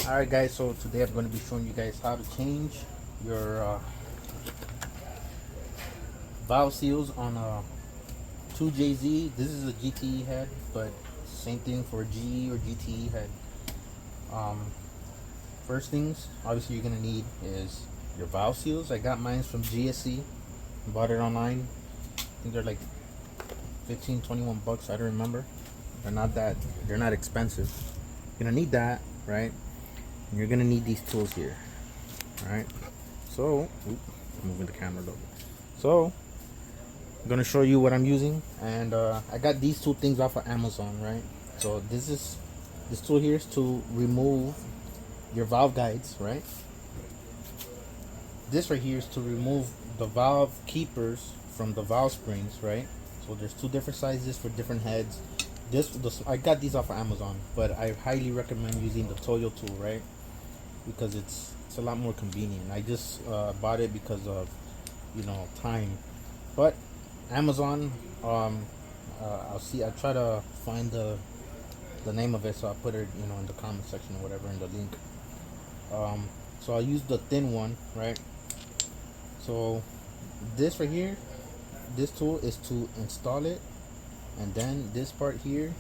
Alright guys, so today I'm going to be showing you guys how to change your valve seals on a 2JZ. This is a GTE head, but same thing for GE or GTE head. First things obviously you're going to need is your valve seals. I got mine from GSC, bought it online. I think they're like 15-21 bucks, I don't remember. They're not expensive. You're going to need that, right? And you're gonna need these tools here. Alright, so moving the camera a little bit. So I'm gonna show you what I'm using, and I got these two things off of Amazon, right? So this tool here is to remove your valve guides, right? This right here is to remove the valve keepers from the valve springs, right? So there's two different sizes for different heads. I got these off of Amazon, but I highly recommend using the Toyo tool, right? Because it's a lot more convenient. I just bought it because of time, but Amazon, I'll try to find the name of it, so I'll put it in the comment section or whatever, in the link. So I'll use the thin one, right? So this right here, this tool is to install it, and then this part here,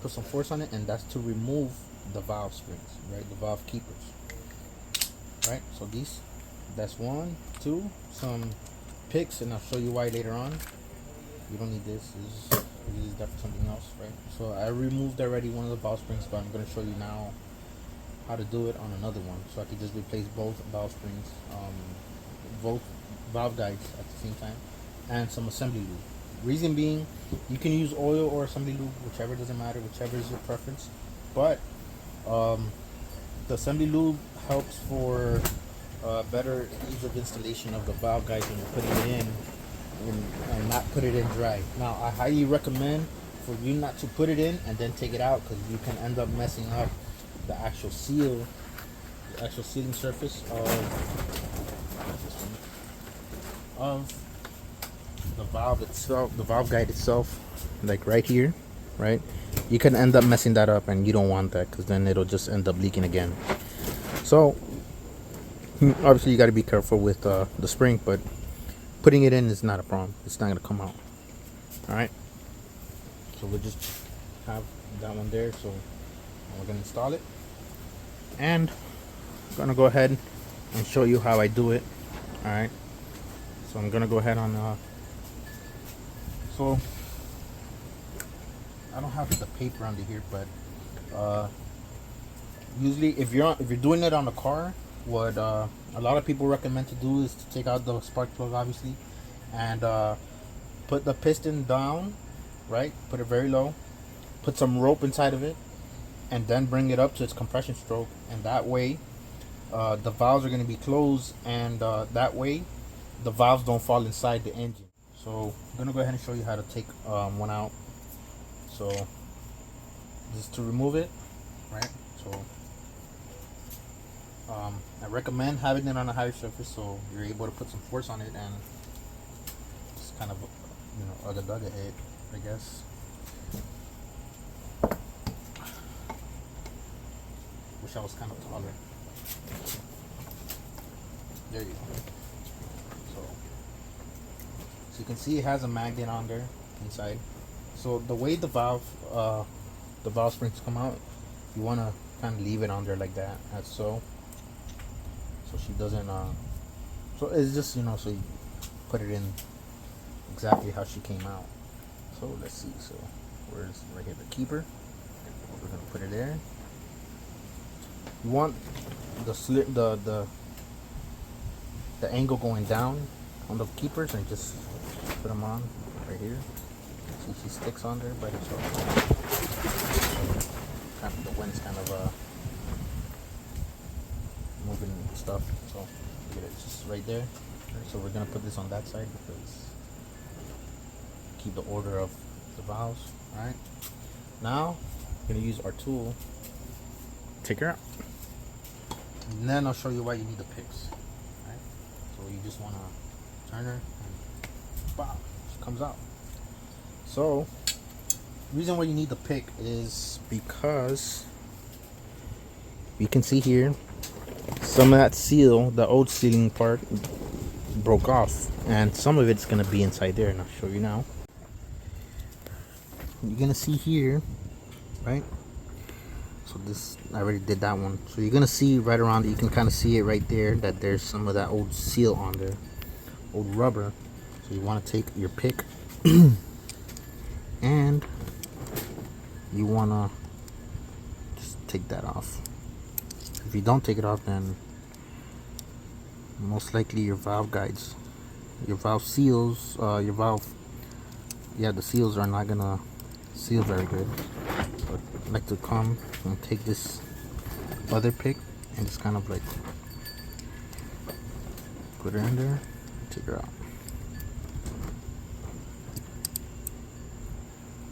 put some force on it, and that's to remove the valve springs, right? The valve keepers, right? So that's 1, 2, some picks, and I'll show you why later on. You don't need this. This is definitely something else, right? So I removed already one of the valve springs, but I'm going to show you now how to do it on another one, so I can just replace both valve springs, both valve guides at the same time, and some assembly lube. Reason being, you can use oil or assembly lube, whichever, doesn't matter, whichever is your preference. But the assembly lube helps for better ease of installation of the valve guides when you're putting it in, and not put it in dry. Now I highly recommend for you not to put it in and then take it out, because you can end up messing up the actual sealing surface of the valve itself, the valve guide itself, like right here, right? You can end up messing that up, and you don't want that, because then it'll just end up leaking again. So obviously you got to be careful with the spring, but putting it in is not a problem. It's not going to come out. All right, so we'll just have that one there. So we're going to install it, and I'm going to go ahead and show you how I do it. All right, so I'm going to go ahead on so I don't have the paper under here, but usually if you're doing it on a car, what a lot of people recommend to do is to take out the spark plug, obviously, and put the piston down, right? Put it very low, put some rope inside of it, and then bring it up to its compression stroke, and that way the valves are going to be closed, and that way the valves don't fall inside the engine. So I'm going to go ahead and show you how to take one out. So this is to remove it, right? So I recommend having it on a higher surface, so you're able to put some force on it and just kind of ugga-dugga it, I guess. Wish I was kind of taller. There you go. So you can see it has a magnet on there inside. So the way the valve springs come out, you want to kind of leave it on there like that, as so she doesn't so it's just so you put it in exactly how she came out. So let's see, so where's right here the keeper, we're gonna put it there. You want the angle going down on the keepers, and just put them on right here. See, she sticks on there by herself. Kind of, the wind's kind of moving stuff, so look at it, it's just right there. So we're gonna put this on that side because keep the order of the valves. All right, now we're gonna use our tool, take her out, and then I'll show you why you need the picks. All right, so you just want to turn her and wow, she comes out. So the reason why you need the pick is because you can see here, some of that seal, the old sealing part, broke off, and some of it's gonna be inside there, and I'll show you now. You're gonna see here, right? So this, I already did that one. So you're gonna see right around it, you can kind of see it right there, that there's some of that old seal on there, old rubber. So you want to take your pick and you want to just take that off. If you don't take it off, then most likely your valve guides, your valve seals, your valve, yeah, the seals are not gonna seal very good. But I like to come and take this other pick and just kind of like put her in there and take her out.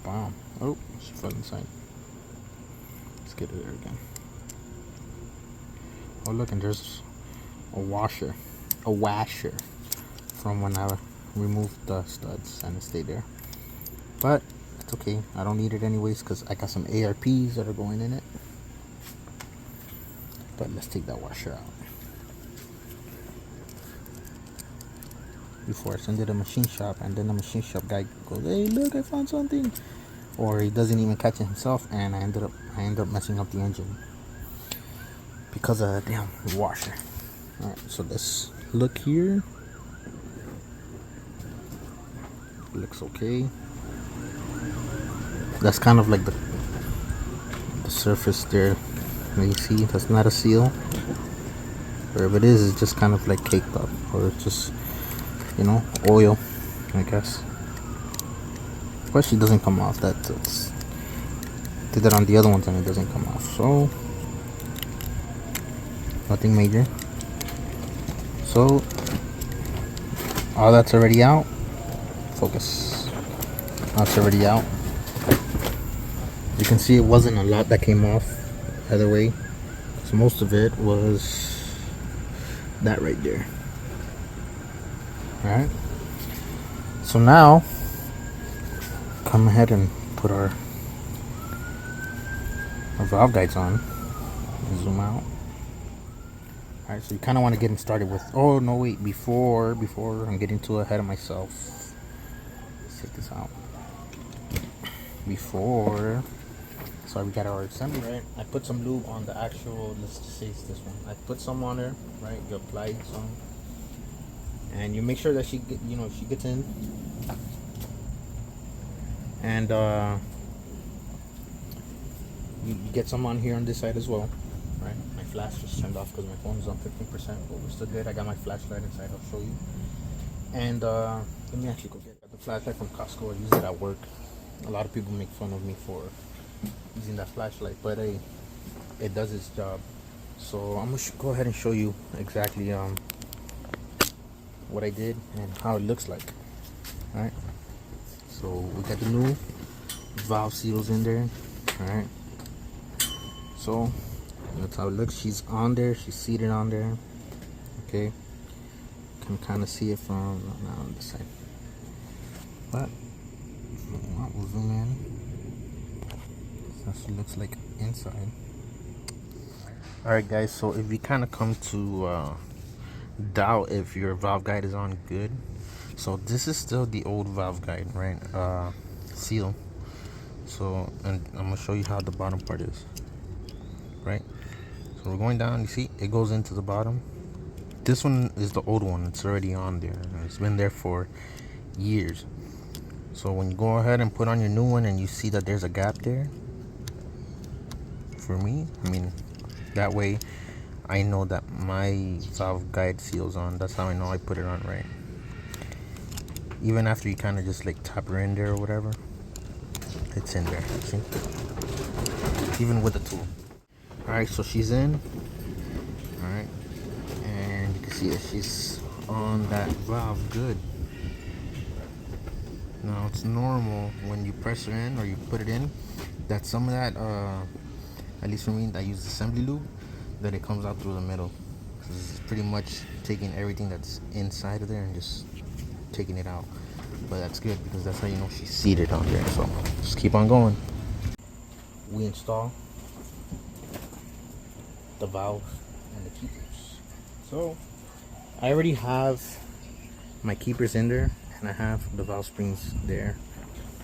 Wow. Oh, she fell inside. Let's get it there again. Oh, look, and there's a washer from when I removed the studs, and it stayed there. But it's okay, I don't need it anyways because I got some ARPs that are going in it. But let's take that washer out before I send it to the machine shop, and then the machine shop guy goes, "Hey, look, I found something," or he doesn't even catch it himself, and I end up messing up the engine because of the damn washer. Alright, so let's look here. Looks okay. That's kind of like the surface there. You see, that's not a seal. Or if it is, it's just kind of like caked up, or it's just, you know, oil, I guess. Especially doesn't come off. That's did that on the other ones and it doesn't come off. So nothing major. So all that's already out. Focus. That's already out. You can see it wasn't a lot that came off either way. So most of it was that right there. Alright. So now come ahead and put our valve guides on. Zoom out. Alright, so you kind of want to get them started with, oh no, wait, before I'm getting too ahead of myself. Let's take this out. So we got our assembly, right? I put some lube on the actual, let's just say it's this one. I put some on there, right? You apply some, and you make sure that she gets in. And you get some on here on this side as well, right? My flash just turned off because my phone is on 15%, but we're still good. I got my flashlight inside, I'll show you. And let me actually go get the flashlight from Costco. I use it at work. A lot of people make fun of me for using that flashlight, but hey, it does its job. So I'm gonna go ahead and show you exactly what I did and how it looks like. All right, so we got the new valve seals in there. All right, so that's how it looks. She's on there, she's seated on there. Okay, can kind of see it from now on this side, but we'll zoom in. That's what it looks like inside. Alright guys, so if you kind of come to doubt if your valve guide is on good, so this is still the old valve guide, right? Seal. So, and I'm gonna show you how the bottom part is, right? So we're going down, you see it goes into the bottom. This one is the old one, it's already on there, it's been there for years. So when you go ahead and put on your new one and you see that there's a gap there, for me, I mean, that way I know that my valve guide seal's on. That's how I know I put it on right. Even after you kind of just like tap her in there or whatever, it's in there, see? Even with the tool. Alright, so she's in. Alright, and you can see that she's on that valve good. Now it's normal when you press her in or you put it in, that some of that at least for me, I use assembly lube, that it comes out through the middle. It's pretty much taking everything that's inside of there and just taking it out. But that's good because that's how you know she's seated on there. So just keep on going. We install the valve and the keepers. So I already have my keepers in there, and I have the valve springs there.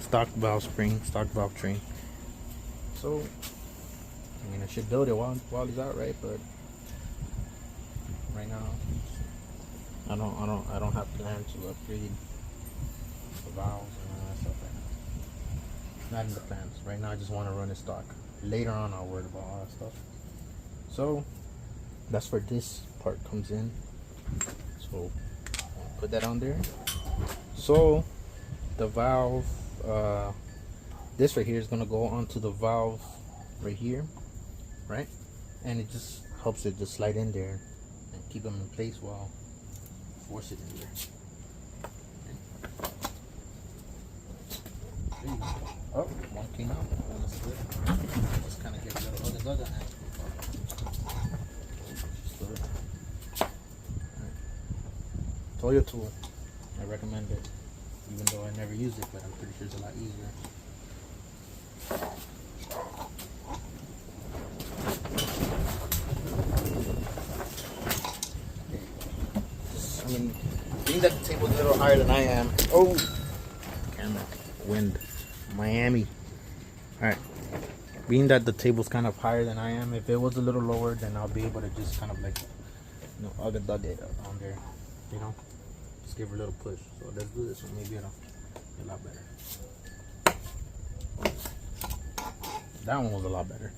Stock valve spring, stock valve train. So I mean, I should build it while he's out, right? But right now, I don't have plans to upgrade the valves and all that stuff right now. Not in the plans. Right now, I just want to run it stock. Later on, I'll worry about all that stuff. So that's where this part comes in. So I'll put that on there. So the valve, this right here is gonna go onto the valve right here, right? And it just helps it just slide in there and keep them in place while force it in there. There you go. Oh, one came out. Just kind of get rid of the other hand. Toyo tool, I recommend it, even though I never use it, but I'm pretty sure it's a lot easier. I mean, being that the table's a little higher than I am. Oh, camera, wind, Miami. All right, being that the table's kind of higher than I am, if it was a little lower, then I'll be able to just kind of like, dug it on there, just give her a little push. So let's do this one. Maybe it'll be a lot better. That one was a lot better.